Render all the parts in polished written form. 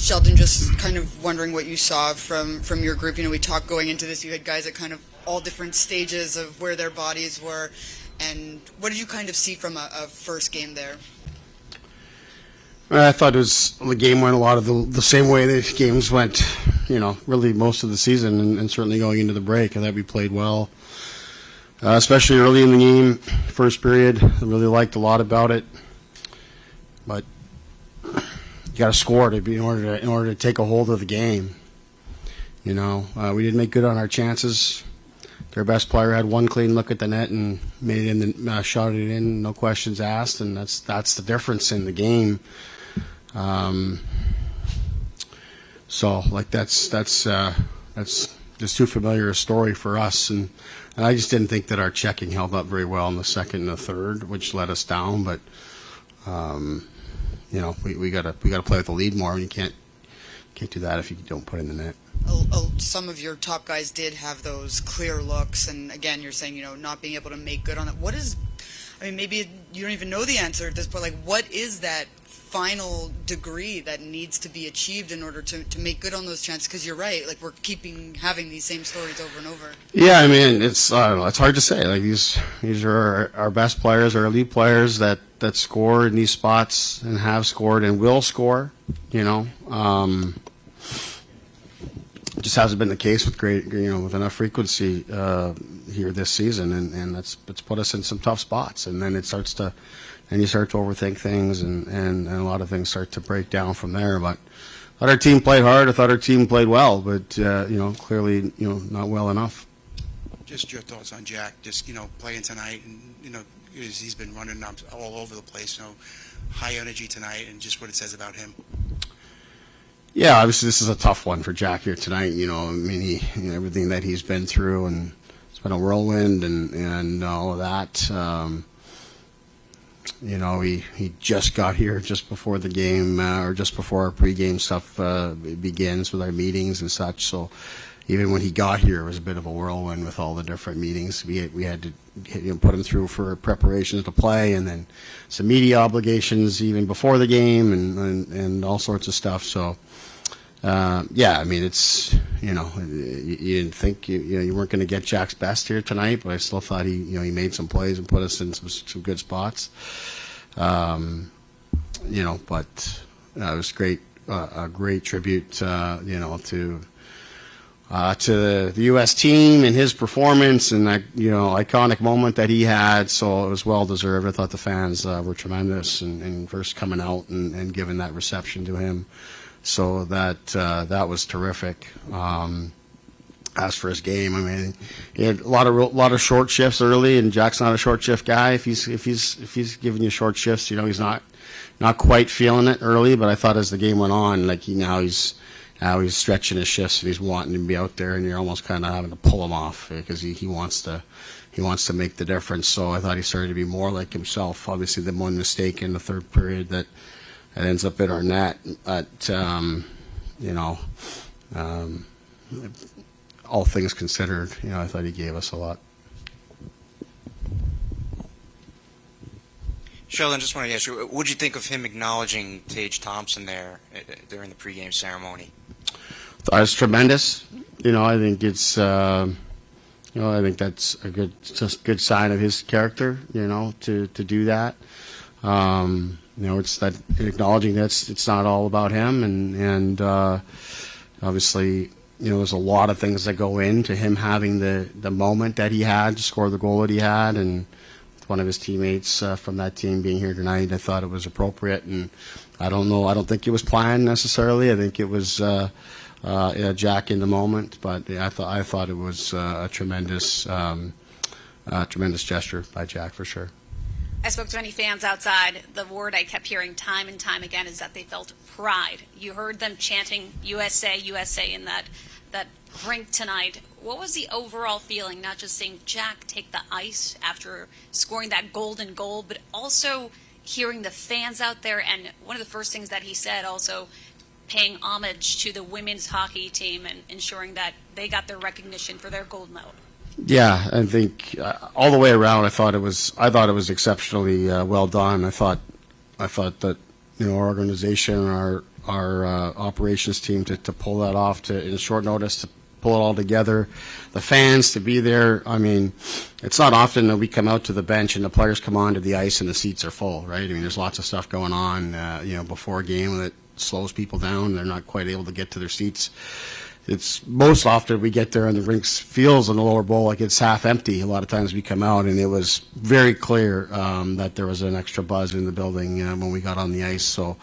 Sheldon, just kind of wondering what you saw from your group. We talked going into this, you had guys at kind of all different stages of where their bodies were, and what did you kind of see from a first game there? I thought the game went a lot of the same way the games went, really most of the season, and certainly going into the break. I thought we played well, especially early in the game, first period. I really liked a lot about it, but you got to score in order to take a hold of the game. We didn't make good on our chances. Their best player had one clean look at the net and made it in, shot it in, no questions asked, and that's the difference in the game. So that's just too familiar a story for us, and I just didn't think that our checking held up very well in the second and the third, which let us down. But we gotta play with the lead more, and you can't do that if you don't put in the net. Some of your top guys did have those clear looks, and again, you're saying not being able to make good on it. What is? Maybe you don't even know the answer at this point. Like, what is that final degree that needs to be achieved in order to make good on those chances? Because you're right, like we're having these same stories over and over. Yeah, it's it's hard to say. Like these are our best players, our elite players that score in these spots and have scored and will score. It just hasn't been the case with with enough frequency here this season, and it's put us in some tough spots. And then you start to overthink things, and a lot of things start to break down from there. But I thought our team played hard. I thought our team played well, but clearly not well enough. Just your thoughts on Jack, just playing tonight, and he's been running up all over the place. High energy tonight, and just what it says about him. Yeah, obviously this is a tough one for Jack here tonight. Everything that he's been through, and it's been a whirlwind and all of that. He just got here just before the game, or just before our pregame stuff begins with our meetings and such. So even when he got here, it was a bit of a whirlwind with all the different meetings. We had to put him through for preparations to play, and then some media obligations even before the game, and all sorts of stuff. So. It's you didn't think you weren't going to get Jack's best here tonight, but I still thought he made some plays and put us in some good spots. But it was great, a great tribute to the U.S. team and his performance and that iconic moment that he had. So it was well deserved. I thought the fans were tremendous and first coming out and giving that reception to him. So that was terrific. As for his game, he had a lot of short shifts early, and Jack's not a short shift guy. If he's giving you short shifts, he's not quite feeling it early. But I thought as the game went on, like he's stretching his shifts and he's wanting to be out there, and you're almost kind of having to pull him off because he wants to make the difference. So I thought he started to be more like himself. Obviously, the one mistake in the third period that ends up in our net. But all things considered, I thought he gave us a lot. Sheldon, just want to ask you, what did you think of him acknowledging Tage Thompson there during the pregame ceremony? It was tremendous. I think it's, I think that's a good sign of his character. To do that. It's that acknowledging that it's not all about him, and obviously, there's a lot of things that go into him having the moment that he had to score the goal that he had, and one of his teammates from that team being here tonight, I thought it was appropriate, and I don't think it was planned necessarily. I think it was Jack in the moment, but I thought it was a tremendous gesture by Jack for sure. I spoke to many fans outside. The word I kept hearing time and time again is that they felt pride. You heard them chanting USA, USA in that rink tonight. What was the overall feeling, not just seeing Jack take the ice after scoring that golden goal, but also hearing the fans out there? And one of the first things that he said, also paying homage to the women's hockey team and ensuring that they got their recognition for their gold medal. Yeah, I think all the way around, I thought it was exceptionally well done. I thought that our organization, our operations team to pull that off in short notice, to pull it all together. The fans to be there. I mean, it's not often that we come out to the bench and the players come onto the ice and the seats are full, right? I mean, there's lots of stuff going on, before a game that slows people down. They're not quite able to get to their seats. It's most often we get there and the rink feels in the lower bowl like it's half empty. A lot of times we come out and it was very clear that there was an extra buzz in the building when we got on the ice. So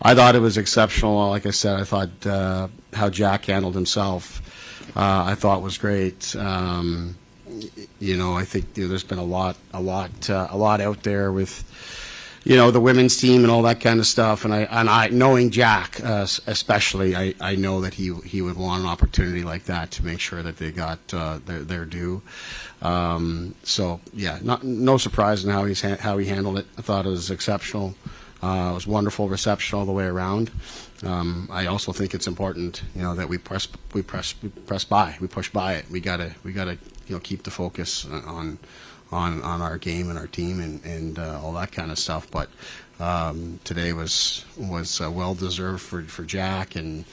I thought it was exceptional. Like I said, I thought how Jack handled himself, I thought was great. I think there's been a lot out there with the women's team and all that kind of stuff. And I knowing Jack especially, I know that he would want an opportunity like that to make sure that they got their due. So yeah, no surprise in how he handled it. I thought it was exceptional. It was wonderful reception all the way around. I also think it's important, that we push by it. We gotta keep the focus on our game and our team and all that kind of stuff. But today was well deserved for Jack and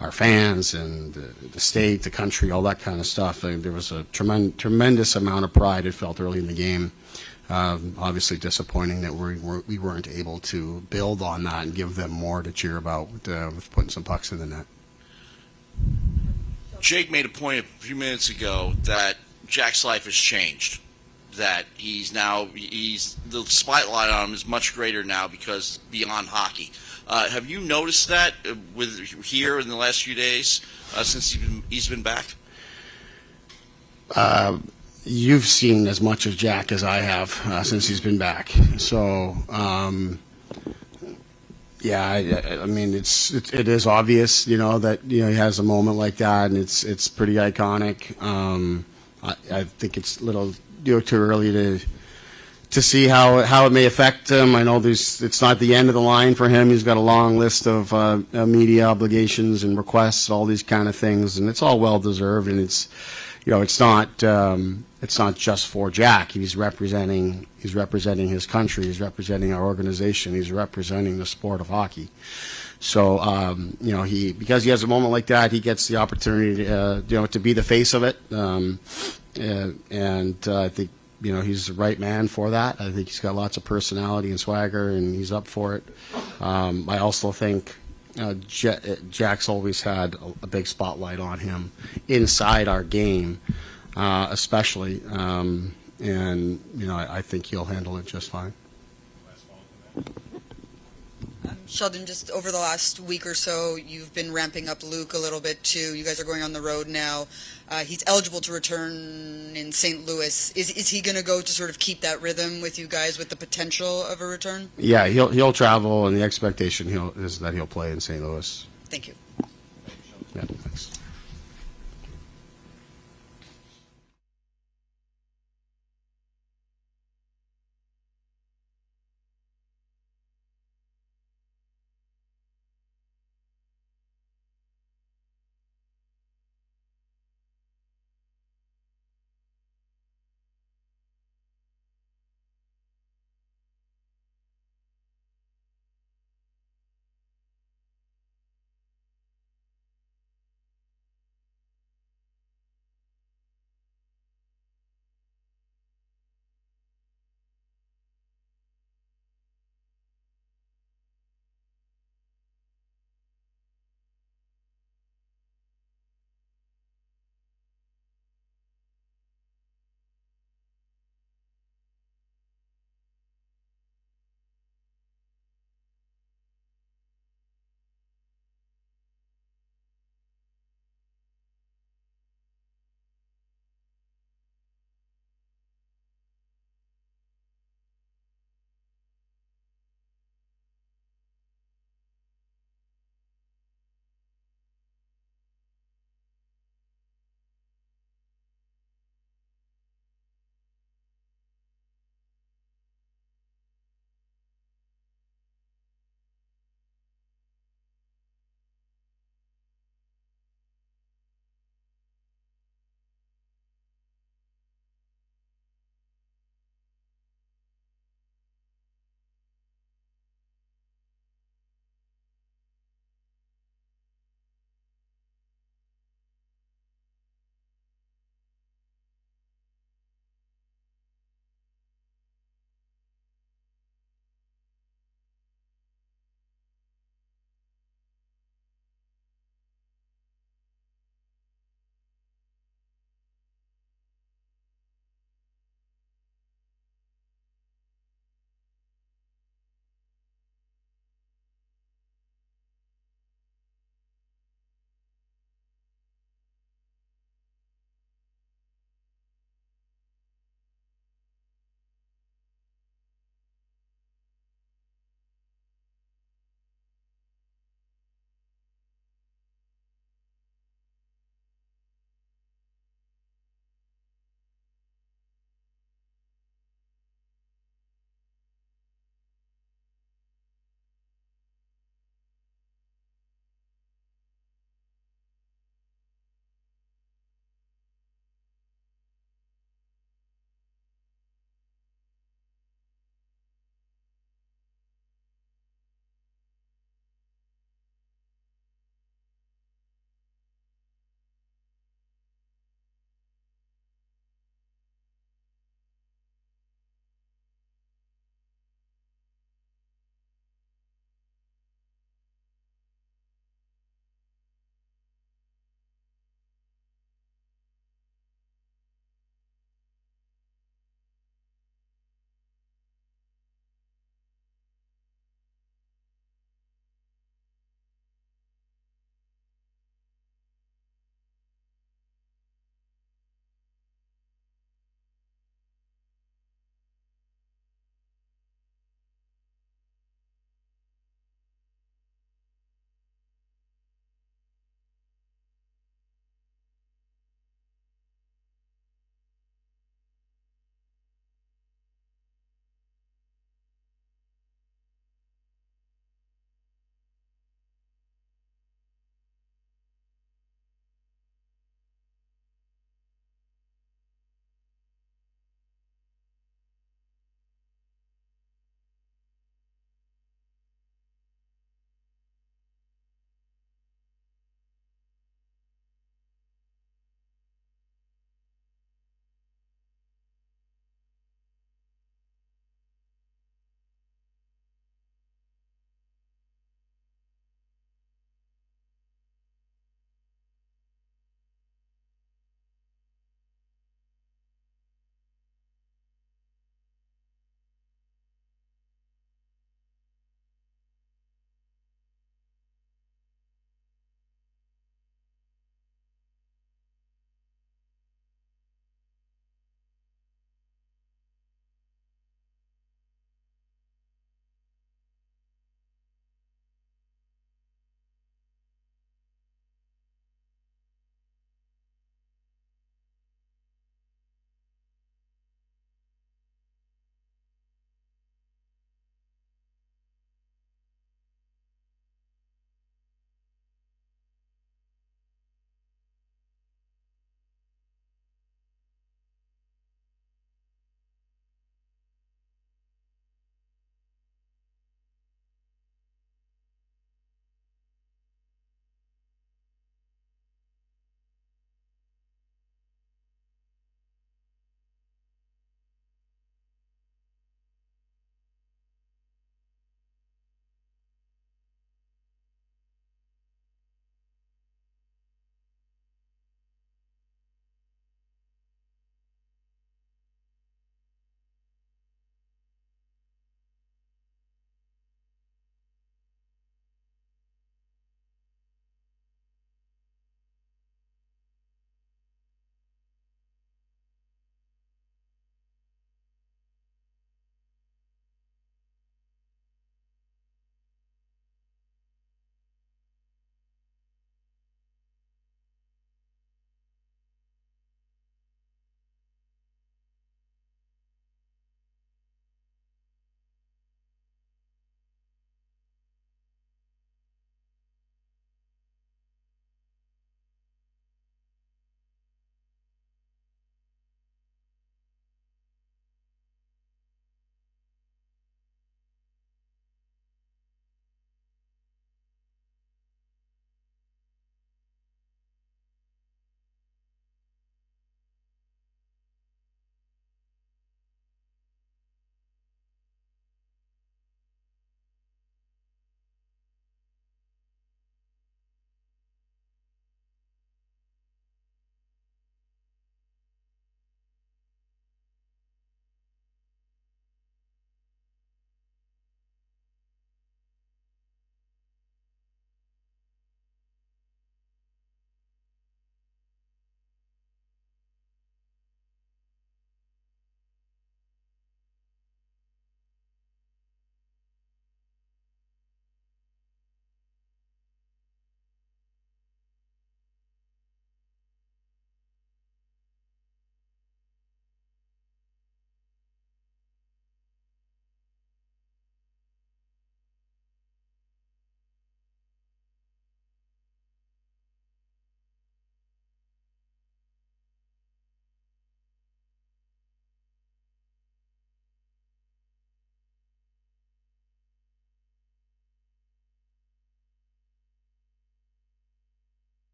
our fans and the state, the country, all that kind of stuff. There was a tremendous amount of pride it felt early in the game. Obviously disappointing that we weren't able to build on that and give them more to cheer about with putting some pucks in the net. Jake made a point a few minutes ago that Jack's life has changed. That the spotlight on him is much greater now because beyond hockey. Have you noticed that here in the last few days since he's been back? You've seen as much of Jack as I have since he's been back. So, yeah, I mean, it is obvious, that he has a moment like that, and it's pretty iconic. I think it's a little too early to see how it may affect him. I know it's not the end of the line for him. He's got a long list of media obligations and requests, all these kind of things, and it's all well deserved. And it's not just for Jack. He's representing his country. He's representing our organization. He's representing the sport of hockey. So because he has a moment like that, he gets the opportunity to be the face of it. And I think he's the right man for that. I think he's got lots of personality and swagger, and he's up for it. I also think Jack's always had a big spotlight on him inside our game, especially, and I think he'll handle it just fine. Sheldon, just over the last week or so, you've been ramping up Luke a little bit too. You guys are going on the road now. He's eligible to return in St. Louis. Is he going to go to sort of keep that rhythm with you guys with the potential of a return? Yeah, he'll travel, and the expectation is that he'll play in St. Louis. Thank you. Yeah, thanks.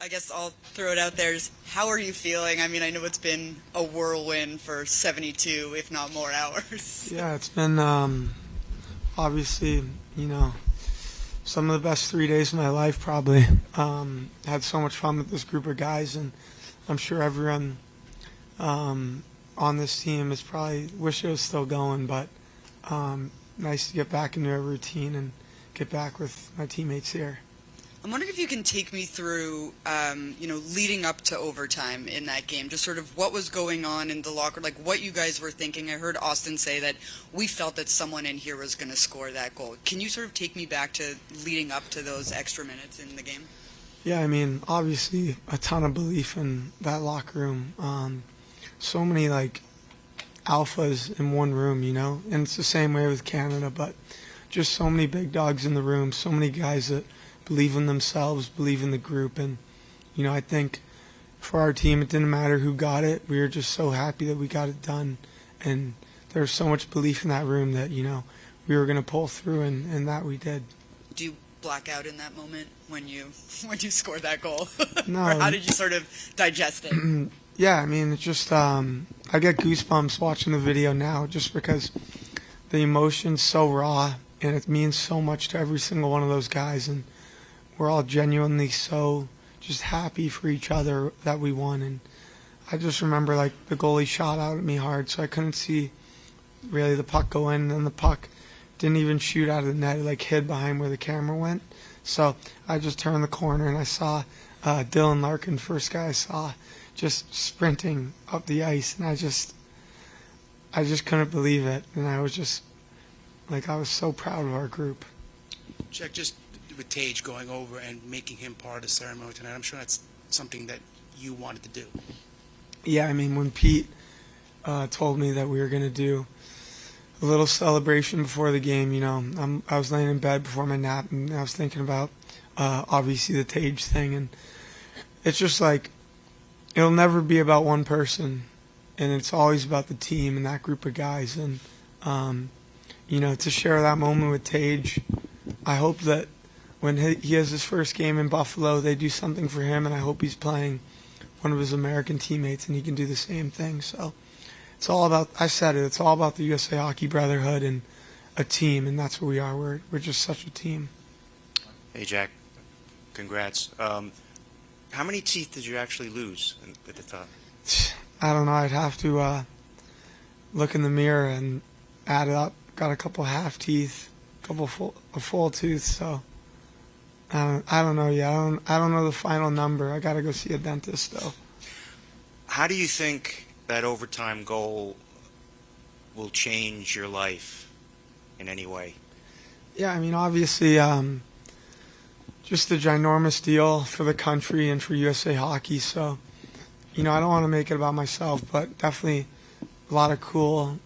I guess I'll throw it out there. Just how are you feeling? I mean, I know it's been a whirlwind for 72, if not more hours. Yeah, it's been obviously, some of the best 3 days of my life probably. Had so much fun with this group of guys, and I'm sure everyone on this team is probably wish it was still going, but nice to get back into a routine and get back with my teammates here. I'm wondering if you can take me through, leading up to overtime in that game, just sort of what was going on in the locker, like what you guys were thinking. I heard Austin say that we felt that someone in here was going to score that goal. Can you sort of take me back to leading up to those extra minutes in the game? Yeah, I mean, obviously a ton of belief in that locker room. So many alphas in one room, and it's the same way with Canada, but just so many big dogs in the room, so many guys that believe in themselves, believe in the group, and I think for our team it didn't matter who got it. We were just so happy that we got it done, and there was so much belief in that room that we were going to pull through, and that we did. Do you black out in that moment when you scored that goal? No. Or how did you sort of digest it? Yeah, I mean, it's just I get goosebumps watching the video now just because the emotion's so raw and it means so much to every single one of those guys, and we're all genuinely so just happy for each other that we won. And I just remember the goalie shot out at me hard, so I couldn't see really the puck go in, and then the puck didn't even shoot out of the net. It hid behind where the camera went. So I just turned the corner and I saw Dylan Larkin, first guy I saw, just sprinting up the ice, and I just couldn't believe it, and I was just I was so proud of our group. Jack, just with Tage going over and making him part of the ceremony tonight, I'm sure that's something that you wanted to do. Yeah, I mean, when Pete told me that we were going to do a little celebration before the game, I was laying in bed before my nap, and I was thinking about obviously the Tage thing, and it's just it'll never be about one person, and it's always about the team and that group of guys, and to share that moment with Tage, I hope that when he has his first game in Buffalo, they do something for him, and I hope he's playing one of his American teammates and he can do the same thing. So it's all about, I said it, it's all about the USA Hockey Brotherhood and a team, and that's what we are. We're just such a team. Hey, Jack, congrats. How many teeth did you actually lose at the top? I don't know. I'd have to look in the mirror and add it up. Got a couple half teeth, a full tooth, so I don't know yet. I don't know the final number. I got to go see a dentist, though. How do you think that overtime goal will change your life in any way? Yeah, I mean, obviously, just a ginormous deal for the country and for USA Hockey. So, I don't want to make it about myself, but definitely a lot of cool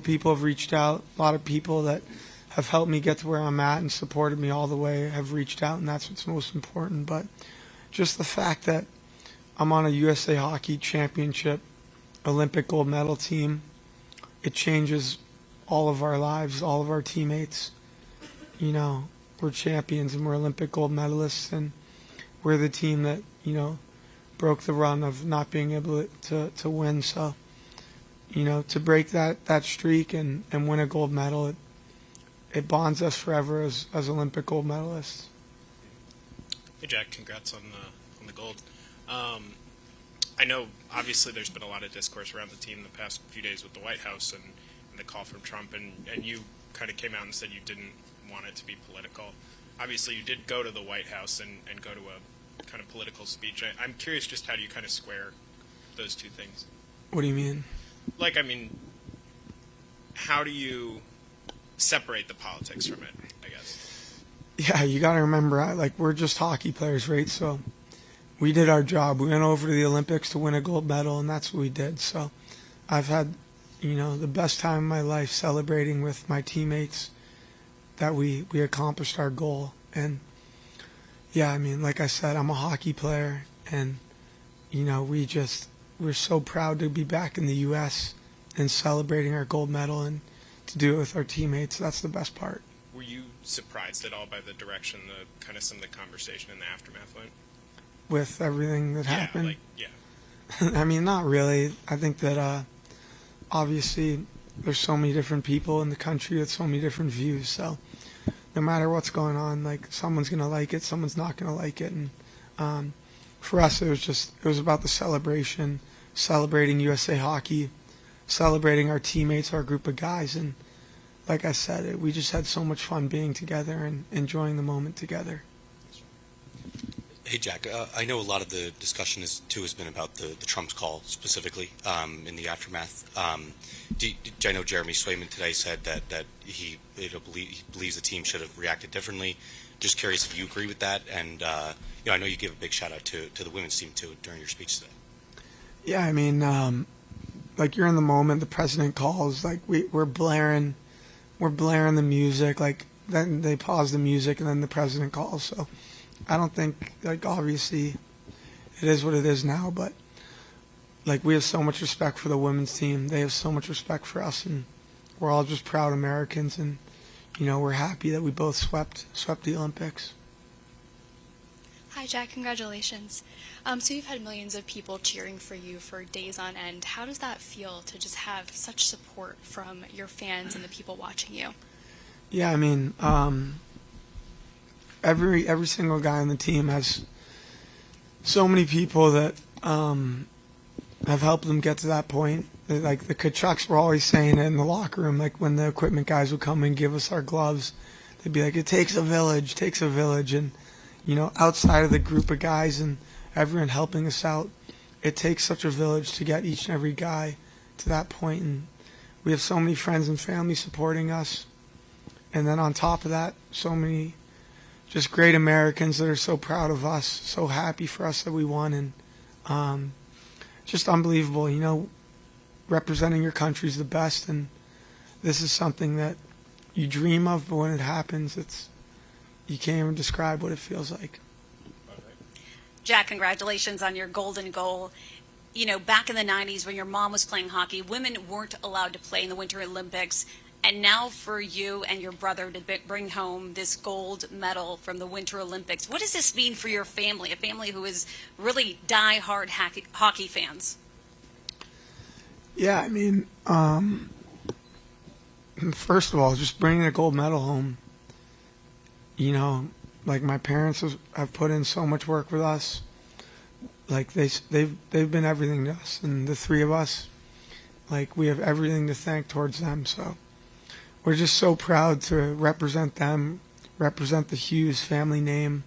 people have reached out. A lot of people that have helped me get to where I'm at and supported me all the way have reached out, and that's what's most important. But just the fact that I'm on a USA Hockey Championship Olympic gold medal team, it changes all of our lives, all of our teammates. We're champions and we're Olympic gold medalists, and we're the team that, broke the run of not being able to win. So, to break that streak and win a gold medal, it bonds us forever as Olympic gold medalists. Hey, Jack, congrats on the gold. I know, obviously, there's been a lot of discourse around the team the past few days with the White House and the call from Trump, and you kind of came out and said you didn't want it to be political. Obviously, you did go to the White House and go to a kind of political speech. I'm curious just how do you kind of square those two things? What do you mean? How do you separate the politics from it, I guess? Yeah, you got to remember, we're just hockey players, right? So we did our job. We went over to the Olympics to win a gold medal, and that's what we did. So I've had, the best time of my life celebrating with my teammates that we accomplished our goal. And yeah, I mean, like I said, I'm a hockey player, and we're so proud to be back in the U.S. and celebrating our gold medal and to do it with our teammates. That's the best part. Were you surprised at all by the direction some of the conversation in the aftermath went? with everything that happened. Yeah. I mean, not really. I think that obviously there's so many different people in the country with so many different views. So no matter what's going on, like someone's gonna like it, someone's not gonna like it. And for us, it was about the celebration, celebrating USA Hockey, celebrating our teammates, our group of guys, and like I said, we just had so much fun being together and enjoying the moment together. Hey, Jack, I know a lot of the discussion has been about the Trump's call specifically in the aftermath. I know Jeremy Swayman today said that he believes the team should have reacted differently. Just curious if you agree with that, and I know you gave a big shout out to the women's team too during your speech today. Yeah, I mean, like you're in the moment. The president calls, like we're blaring the music. Like then they pause the music, and then the president calls. So I don't think, like, obviously it is what it is now, but like we have so much respect for the women's team. They have so much respect for us, and we're all just proud Americans, and we're happy that we both swept the Olympics. Hi, Jack. Congratulations. So you've had millions of people cheering for you for days on end. How does that feel to just have such support from your fans and the people watching you? Yeah, I mean, every single guy on the team has so many people that have helped them get to that point. Like the Kachucks were always saying it in the locker room, like when the equipment guys would come and give us our gloves, they'd be like, it takes a village, and outside of the group of guys and everyone helping us out, it takes such a village to get each and every guy to that point. And we have so many friends and family supporting us. And then on top of that, so many just great Americans that are so proud of us, so happy for us that we won. And just unbelievable, representing your country is the best. And this is something that you dream of, but when it happens, you can't even describe what it feels like. Jack, congratulations on your golden goal. Back in the 90s when your mom was playing hockey, women weren't allowed to play in the Winter Olympics. And now for you and your brother to bring home this gold medal from the Winter Olympics, what does this mean for your family, a family who is really die-hard hockey fans? Yeah, I mean, first of all, just bringing a gold medal home, like my parents have put in so much work with us. Like they've been everything to us, and the three of us, like we have everything to thank towards them. So we're just so proud to represent them, represent the Hughes family name.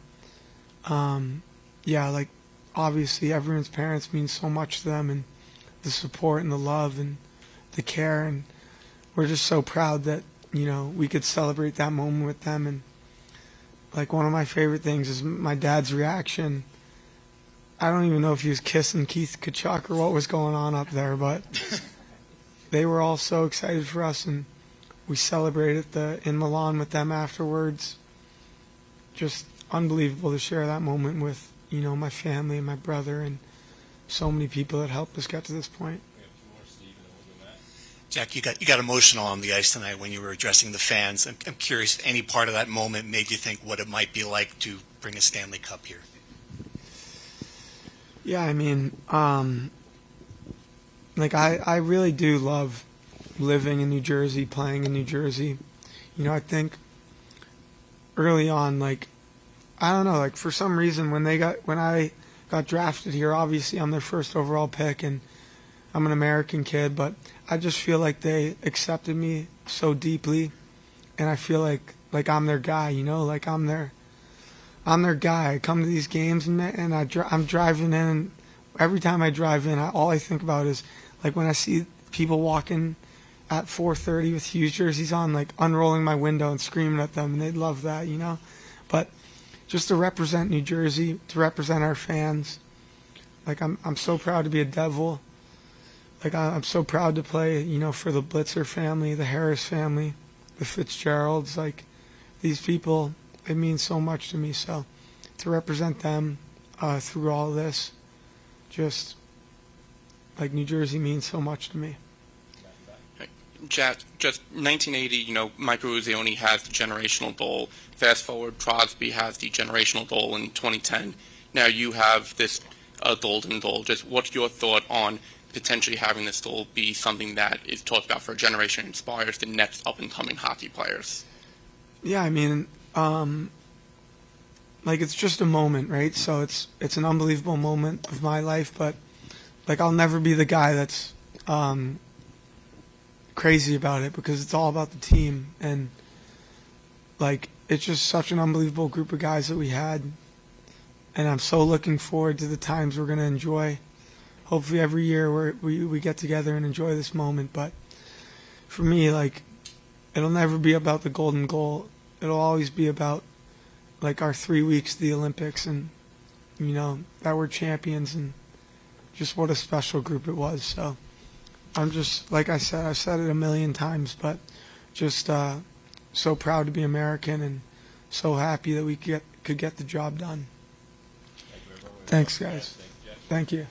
Yeah, like obviously everyone's parents mean so much to them, and the support and the love and the care, and we're just so proud that we could celebrate that moment with them. And like one of my favorite things is my dad's reaction. I don't even know if he was kissing Keith Kachuk or what was going on up there, but they were all so excited for us, and we celebrated in Milan with them afterwards. Just unbelievable to share that moment with my family and my brother and so many people that helped us get to this point. Jack, you got emotional on the ice tonight when you were addressing the fans. I'm curious if any part of that moment made you think what it might be like to bring a Stanley Cup here. Yeah, I mean, like I really do love living in New Jersey, playing in New Jersey. I think early on, like, I don't know, like for some reason when I got drafted here, obviously I'm their first overall pick and I'm an American kid, but I just feel like they accepted me so deeply, and I feel like I'm their guy, like I'm their guy. I come to these games and I'm driving in, and every time I drive in, all I think about is like when I see people walking at 4:30 with Hughes jerseys on, like unrolling my window and screaming at them, and they'd love that, But just to represent New Jersey, to represent our fans, like I'm so proud to be a Devil. Like I'm so proud to play, for the Blitzer family, the Harris family, the Fitzgeralds. Like these people, it means so much to me. So to represent them through all this, just like New Jersey means so much to me. Jack, just 1980, Mike Ruzioni has the generational goal. Fast forward, Crosby has the generational goal in 2010. Now you have this golden goal. Just what's your thought on potentially having this goal be something that is talked about for a generation, inspires the next up-and-coming hockey players? Yeah, I mean, like it's just a moment, right? So it's an unbelievable moment of my life, but like I'll never be the guy that's crazy about it because it's all about the team, and like it's just such an unbelievable group of guys that we had, and I'm so looking forward to the times we're going to enjoy. Hopefully every year we get together and enjoy this moment, but for me, like, it'll never be about the golden goal. It'll always be about like our 3 weeks to the Olympics, and you know that we're champions, and just what a special group it was. So I'm just, like I said, I've said it a million times, but just so proud to be American and so happy that we could get the job done. Thanks, guys. Thank you.